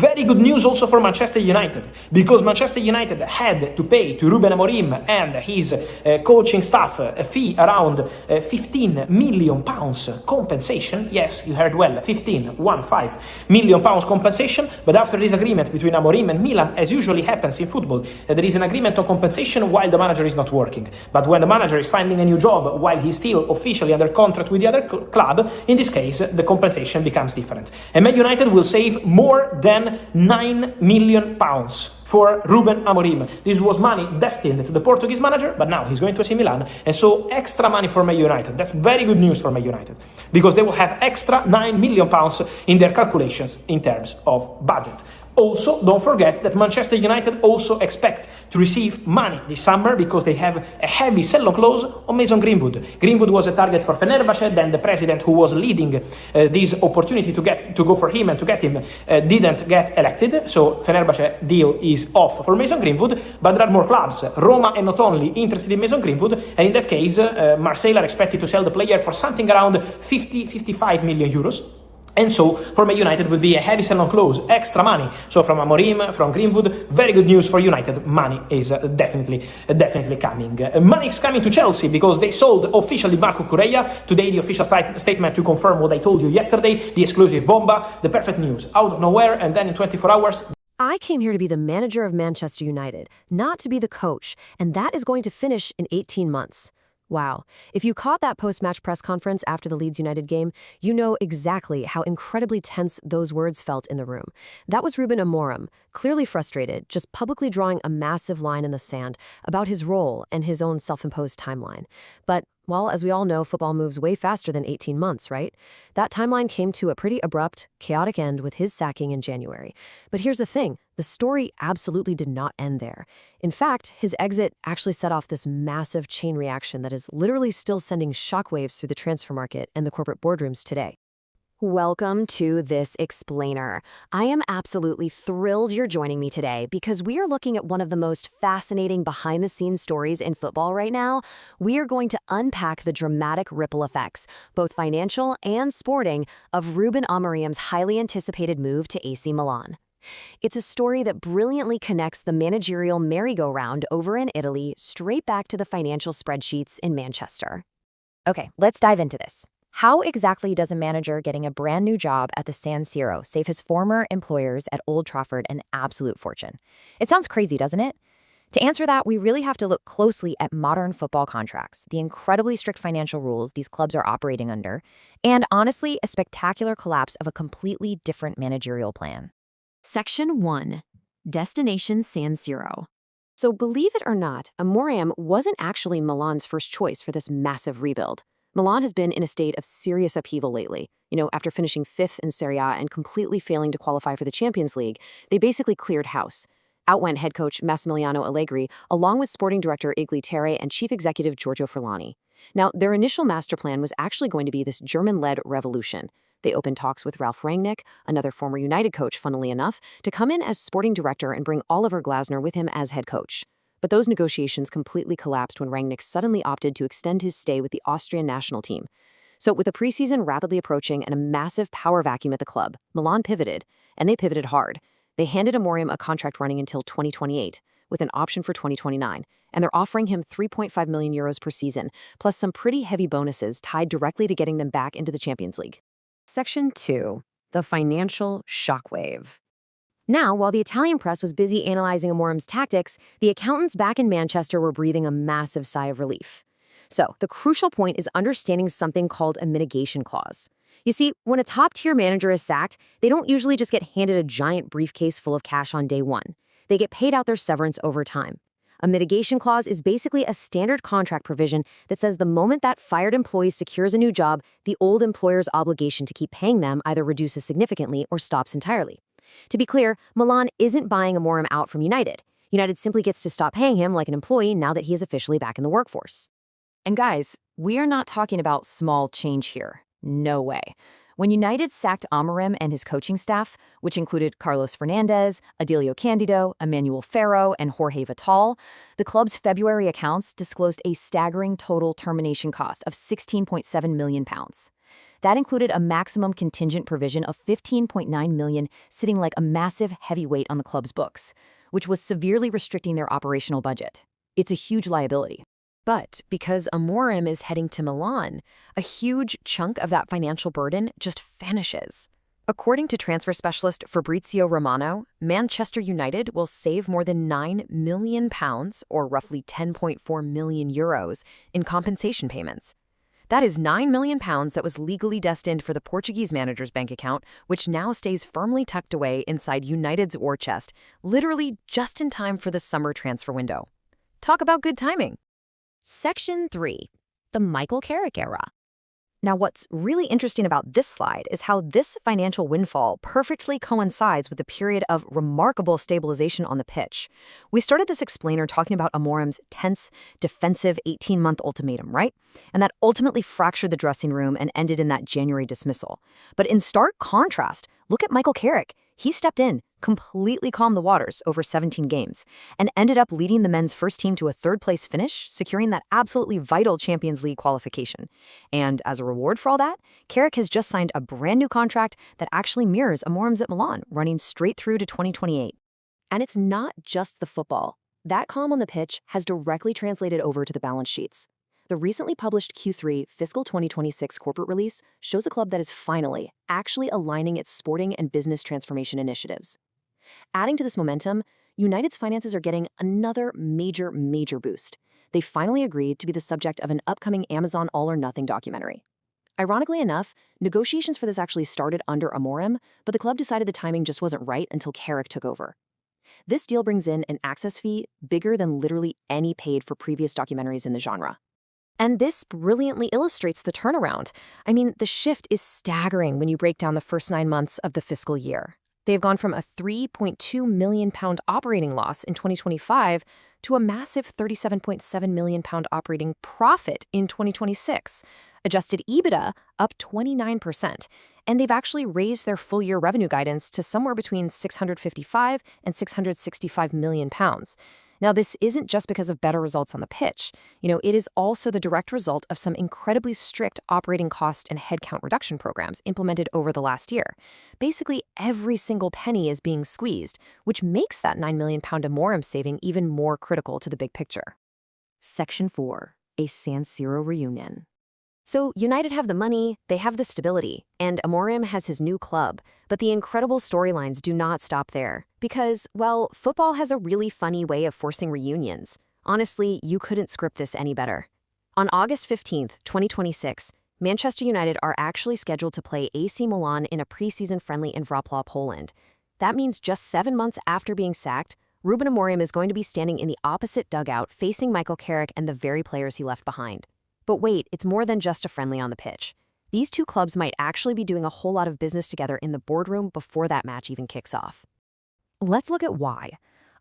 Very good news also for Manchester United, because Manchester United had to pay to Ruben Amorim and his coaching staff a fee around 15 million pounds compensation. Yes, you heard well, 15 million pounds compensation. But after this agreement between Amorim and Milan, as usually happens in football, there is an agreement on compensation while the manager is not working. But when the manager is finding a new job while he's still officially under contract with the other club, in this case, the compensation becomes different. And Man United will save more than 9 million pounds for Ruben Amorim. This was money destined to the Portuguese manager, but now he's going to AC Milan, and so extra money for Man United. That's very good news for Man United, because they will have extra 9 million pounds in their calculations in terms of budget. Also, don't forget that Manchester United also expect to receive money this summer because they have a heavy sell-on clause on Mason Greenwood. Greenwood was a target for Fenerbahce, then the president who was leading this opportunity to go for him and to get him didn't get elected, so Fenerbahce deal is off for Mason Greenwood, but there are more clubs, Roma and not only, interested in Mason Greenwood, and in that case, Marseille are expected to sell the player for something around 50-55 million euros. And so, for Man United, will be a heavy sell-on clause, extra money. So from Amorim, from Greenwood, very good news for United. Money is definitely coming. Money is coming to Chelsea because they sold officially Marco Correa. Today, the official statement to confirm what I told you yesterday, the exclusive bomba, the perfect news, out of nowhere, and then in 24 hours. I came here to be the manager of Manchester United, not to be the coach, and that is going to finish in 18 months. Wow. If you caught that post-match press conference after the Leeds United game, you know exactly how incredibly tense those words felt in the room. That was Ruben Amorim, clearly frustrated, just publicly drawing a massive line in the sand about his role and his own self-imposed timeline. But, well, as we all know, football moves way faster than 18 months, right? That timeline came to a pretty abrupt, chaotic end with his sacking in January. But here's the thing. The story absolutely did not end there. In fact, his exit actually set off this massive chain reaction that is literally still sending shockwaves through the transfer market and the corporate boardrooms today. Welcome to This Explainer. I am absolutely thrilled you're joining me today because we are looking at one of the most fascinating behind-the-scenes stories in football right now. We are going to unpack the dramatic ripple effects, both financial and sporting, of Ruben Amorim's highly anticipated move to AC Milan. It's a story that brilliantly connects the managerial merry-go-round over in Italy straight back to the financial spreadsheets in Manchester. Okay, let's dive into this. How exactly does a manager getting a brand new job at the San Siro save his former employers at Old Trafford an absolute fortune? It sounds crazy, doesn't it? To answer that, we really have to look closely at modern football contracts, the incredibly strict financial rules these clubs are operating under, and honestly, a spectacular collapse of a completely different managerial plan. Section 1. Destination San Siro. So believe it or not, Amorim wasn't actually Milan's first choice for this massive rebuild. Milan has been in a state of serious upheaval lately. After finishing 5th in Serie A and completely failing to qualify for the Champions League, they basically cleared house. Out went head coach Massimiliano Allegri, along with sporting director Igli Terre and chief executive Giorgio Furlani. Now, their initial master plan was actually going to be this German-led revolution. They opened talks with Ralf Rangnick, another former United coach, funnily enough, to come in as sporting director and bring Oliver Glasner with him as head coach. But those negotiations completely collapsed when Rangnick suddenly opted to extend his stay with the Austrian national team. So with the preseason rapidly approaching and a massive power vacuum at the club, Milan pivoted, and they pivoted hard. They handed Amorim a contract running until 2028, with an option for 2029, and they're offering him 3.5 million euros per season, plus some pretty heavy bonuses tied directly to getting them back into the Champions League. Section 2. The financial shockwave. Now, while the Italian press was busy analyzing Amorim's tactics, the accountants back in Manchester were breathing a massive sigh of relief. So, the crucial point is understanding something called a mitigation clause. You see, when a top-tier manager is sacked, they don't usually just get handed a giant briefcase full of cash on day one. They get paid out their severance over time. A mitigation clause is basically a standard contract provision that says the moment that fired employee secures a new job, the old employer's obligation to keep paying them either reduces significantly or stops entirely. To be clear, Milan isn't buying Amorim out from United. United simply gets to stop paying him like an employee now that he is officially back in the workforce. And guys, we are not talking about small change here. No way. When United sacked Amorim and his coaching staff, which included Carlos Fernandez, Adilio Candido, Emmanuel Ferro, and Jorge Vital, the club's February accounts disclosed a staggering total termination cost of £16.7 million. That included a maximum contingent provision of $15.9 million sitting like a massive heavyweight on the club's books, which was severely restricting their operational budget. It's a huge liability. But because Amorim is heading to Milan, a huge chunk of that financial burden just vanishes. According to transfer specialist Fabrizio Romano, Manchester United will save more than £9 million, or roughly 10.4 million euros, in compensation payments. That is £9 million that was legally destined for the Portuguese manager's bank account, which now stays firmly tucked away inside United's war chest, literally just in time for the summer transfer window. Talk about good timing. Section 3. The Michael Carrick era. Now, what's really interesting about this slide is how this financial windfall perfectly coincides with the period of remarkable stabilization on the pitch. We started this explainer talking about Amorim's tense, defensive 18-month ultimatum, right? And that ultimately fractured the dressing room and ended in that January dismissal. But in stark contrast, look at Michael Carrick. He stepped in, completely calmed the waters over 17 games, and ended up leading the men's first team to a third-place finish, securing that absolutely vital Champions League qualification. And as a reward for all that, Carrick has just signed a brand new contract that actually mirrors Amorim's at Milan, running straight through to 2028. And it's not just the football. That calm on the pitch has directly translated over to the balance sheets. The recently published Q3 fiscal 2026 corporate release shows a club that is finally actually aligning its sporting and business transformation initiatives. Adding to this momentum, United's finances are getting another major boost. They finally agreed to be the subject of an upcoming Amazon All or Nothing documentary. Ironically enough, negotiations for this actually started under Amorim, but the club decided the timing just wasn't right until Carrick took over. This deal brings in an access fee bigger than literally any paid for previous documentaries in the genre. And this brilliantly illustrates the turnaround. I mean, the shift is staggering when you break down the first 9 months of the fiscal year. They've gone from a £3.2 million operating loss in 2025 to a massive £37.7 million operating profit in 2026. Adjusted EBITDA up 29%. And they've actually raised their full-year revenue guidance to somewhere between £655 and £665 million. Now, this isn't just because of better results on the pitch. It is also the direct result of some incredibly strict operating cost and headcount reduction programs implemented over the last year. Basically, every single penny is being squeezed, which makes that £9 million Amorim saving even more critical to the big picture. Section 4. A San Siro reunion. So United have the money, they have the stability, and Amorim has his new club. But the incredible storylines do not stop there. Because, well, football has a really funny way of forcing reunions. Honestly, you couldn't script this any better. On August 15th, 2026, Manchester United are actually scheduled to play AC Milan in a preseason friendly in Wrocław, Poland. That means just 7 months after being sacked, Ruben Amorim is going to be standing in the opposite dugout facing Michael Carrick and the very players he left behind. But wait, it's more than just a friendly on the pitch. These two clubs might actually be doing a whole lot of business together in the boardroom before that match even kicks off. Let's look at why.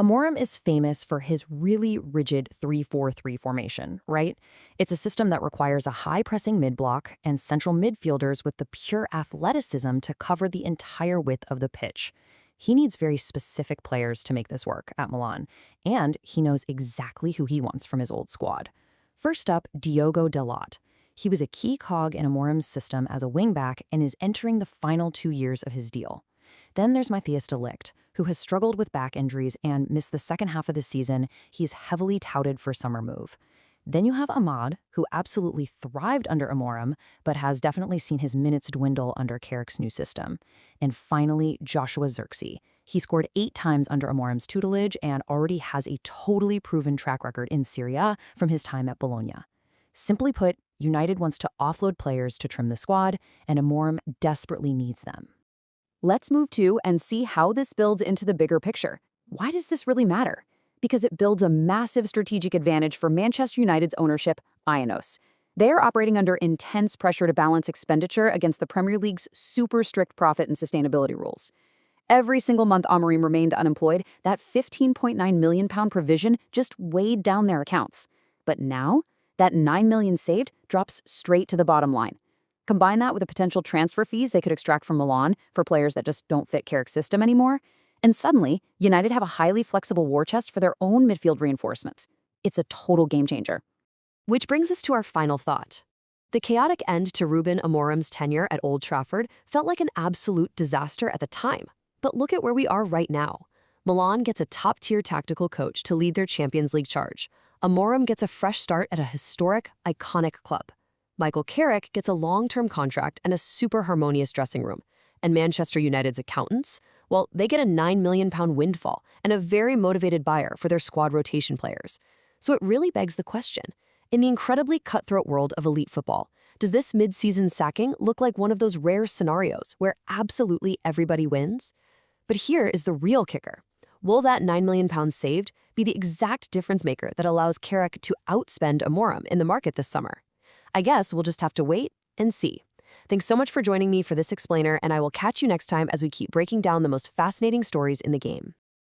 Amorim is famous for his really rigid 3-4-3 formation, right? It's a system that requires a high-pressing mid-block and central midfielders with the pure athleticism to cover the entire width of the pitch. He needs very specific players to make this work at Milan, and he knows exactly who he wants from his old squad. First up, Diogo Dalot. He was a key cog in Amorim's system as a wingback and is entering the final 2 years of his deal. Then there's Matthijs de Ligt, who has struggled with back injuries and missed the second half of the season. He's heavily touted for summer move. Then you have Ahmad, who absolutely thrived under Amorim, but has definitely seen his minutes dwindle under Carrick's new system. And finally, Joshua Zirkzee. He scored 8 times under Amorim's tutelage and already has a totally proven track record in Serie A from his time at Bologna. Simply put, United wants to offload players to trim the squad, and Amorim desperately needs them. Let's move to and see how this builds into the bigger picture. Why does this really matter? Because it builds a massive strategic advantage for Manchester United's ownership, IONOS. They are operating under intense pressure to balance expenditure against the Premier League's super strict profit and sustainability rules. Every single month Amorim remained unemployed, that £15.9 million provision just weighed down their accounts. But now, that $9 million saved drops straight to the bottom line. Combine that with the potential transfer fees they could extract from Milan for players that just don't fit Carrick's system anymore, and suddenly, United have a highly flexible war chest for their own midfield reinforcements. It's a total game changer. Which brings us to our final thought. The chaotic end to Ruben Amorim's tenure at Old Trafford felt like an absolute disaster at the time. But look at where we are right now. Milan gets a top-tier tactical coach to lead their Champions League charge. Amorim gets a fresh start at a historic, iconic club. Michael Carrick gets a long-term contract and a super harmonious dressing room. And Manchester United's accountants, well, they get a £9 million windfall and a very motivated buyer for their squad rotation players. So it really begs the question, in the incredibly cutthroat world of elite football, does this mid-season sacking look like one of those rare scenarios where absolutely everybody wins? But here is the real kicker. Will that £9 million saved be the exact difference maker that allows Carrick to outspend Amorim in the market this summer? I guess we'll just have to wait and see. Thanks so much for joining me for this explainer, and I will catch you next time as we keep breaking down the most fascinating stories in the game.